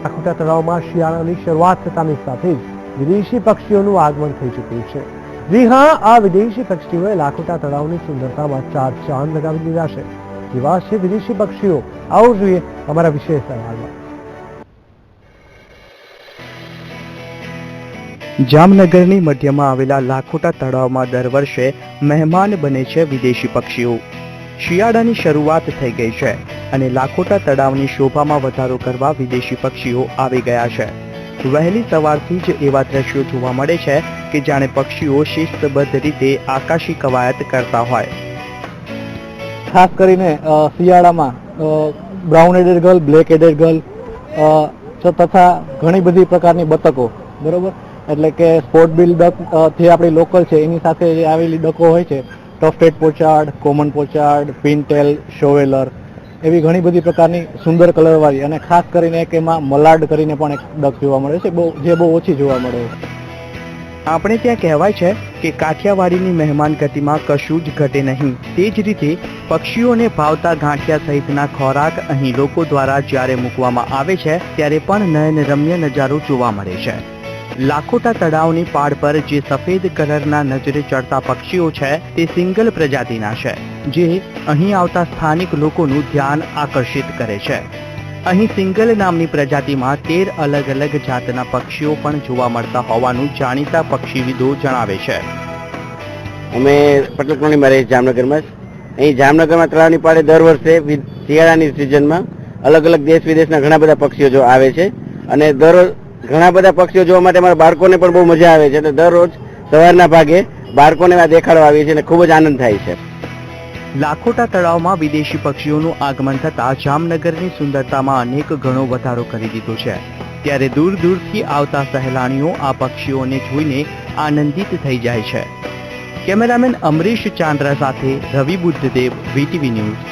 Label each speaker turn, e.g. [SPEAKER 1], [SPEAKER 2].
[SPEAKER 1] લાખોટા તળાવમાં શિયાળાની શરૂઆત થતાની સાથે જ વિદેશી પક્ષીઓનું આગમન થઈ ચૂક્યું છે। જી હા, આ વિદેશી પક્ષીઓએ લાખોટા તળાવની સુંદરતામાં ચાર ચાંદ લગાવી દીધા છે। કેવા છે વિદેશી પક્ષીઓ, આવો જોઈએ અમારા વિશેષ અહેવાલમાં।
[SPEAKER 2] જામનગરની મધ્યમાં આવેલા લાખોટા તળાવમાં દર વર્ષે મહેમાન બને છે વિદેશી પક્ષીઓ। શિયાળાની શરૂઆત થઈ ગઈ છે અને લાખોટા તળાવની શોભામાં વધારો કરવા વિદેશી પક્ષીઓ આવી ગયા છે। વહેલી સવારથી જ એવા દ્રશ્યો જોવા મળે છે કે જાણે પક્ષીઓ શિસ્તબદ્ધ રીતે આકાશી કવાયત કરતા હોય।
[SPEAKER 3] ખાસ કરીને શિયાળામાં brown headed girl, black headed girl તથા ઘણી બધી પ્રકારની બતકો, બરોબર, એટલે કે સ્પોટ બિલ ડક જે આપણી લોકલ છે એની સાથે જે આવેલી ડકો હોય છે, ટફટેડ પોચાર્ડ, કોમન પોચાર્ડ, પિનટેલ, શોવેલર, એવી ઘણી બધી પ્રકારની સુંદર કલરવાળી અને ખાસ કરીને એક એમાં મલાડ કરીને પણ એક ડક જોવા મળે છે, જે બહુ ઓછી જોવા મળે છે।
[SPEAKER 2] આપણે ત્યાં કહેવાય છે કે કાઠિયાવાડીની મહેમાન ગતિમાં કશું જ ઘટે નહીં। તે જ રીતે પક્ષીઓને ભાવતા ગાંઠિયા સહિતના ખોરાક અહીં લોકો દ્વારા જ્યારે મૂકવામાં આવે છે ત્યારે પણ નયનરમ્ય નજારો જોવા મળે છે। લાખોટા તળાવની પાળ પર જે સફેદ કલરના નજરે ચડતા પક્ષીઓ છે તે સિંગલ પ્રજાતિના છે, જે અહીં આવતા સ્થાનિક લોકોનું ધ્યાન આકર્ષિત કરે છે। અહીં સિંગલ નામની પ્રજાતિમાં 13 અલગ અલગ જાતના પક્ષીઓ પણ જોવા મળતા હોવાનું જાણીતા પક્ષીવિદો જણાવે છે।
[SPEAKER 4] અમે પટેલ કોલોનીમાં રહીએ જામનગરમાં। અહીં જામનગરમાં તળાવની પાળે દર વર્ષે શિયાળાની સિઝનમાં અલગ અલગ દેશ વિદેશના ઘણા બધા પક્ષીઓ જો આવે છે અને ઘણા બધા પક્ષીઓ જોવા માટે અમારા બાળકોને પણ બહુ મજા આવે છે। દરરોજ સવારના ભાગે બાળકોને આ દેખાડવા આવીએ છીએ અને ખૂબ જ આનંદ થાય છે।
[SPEAKER 2] લાખોટા તળાવમાં વિદેશી પક્ષીઓનું આગમન થતાં જામનગરની સુંદરતામાં અનેક ગણો વધારો કરી દીધો છે। ત્યારે દૂર દૂરથી આવતા સહેલાણીઓ આ પક્ષીઓને જોઈને આનંદિત થઈ જાય છે। કેમેરામેન અમરીશ ચાંદ્રા સાથે રવિ બુદ્ધદેવ, VTV ન્યૂઝ।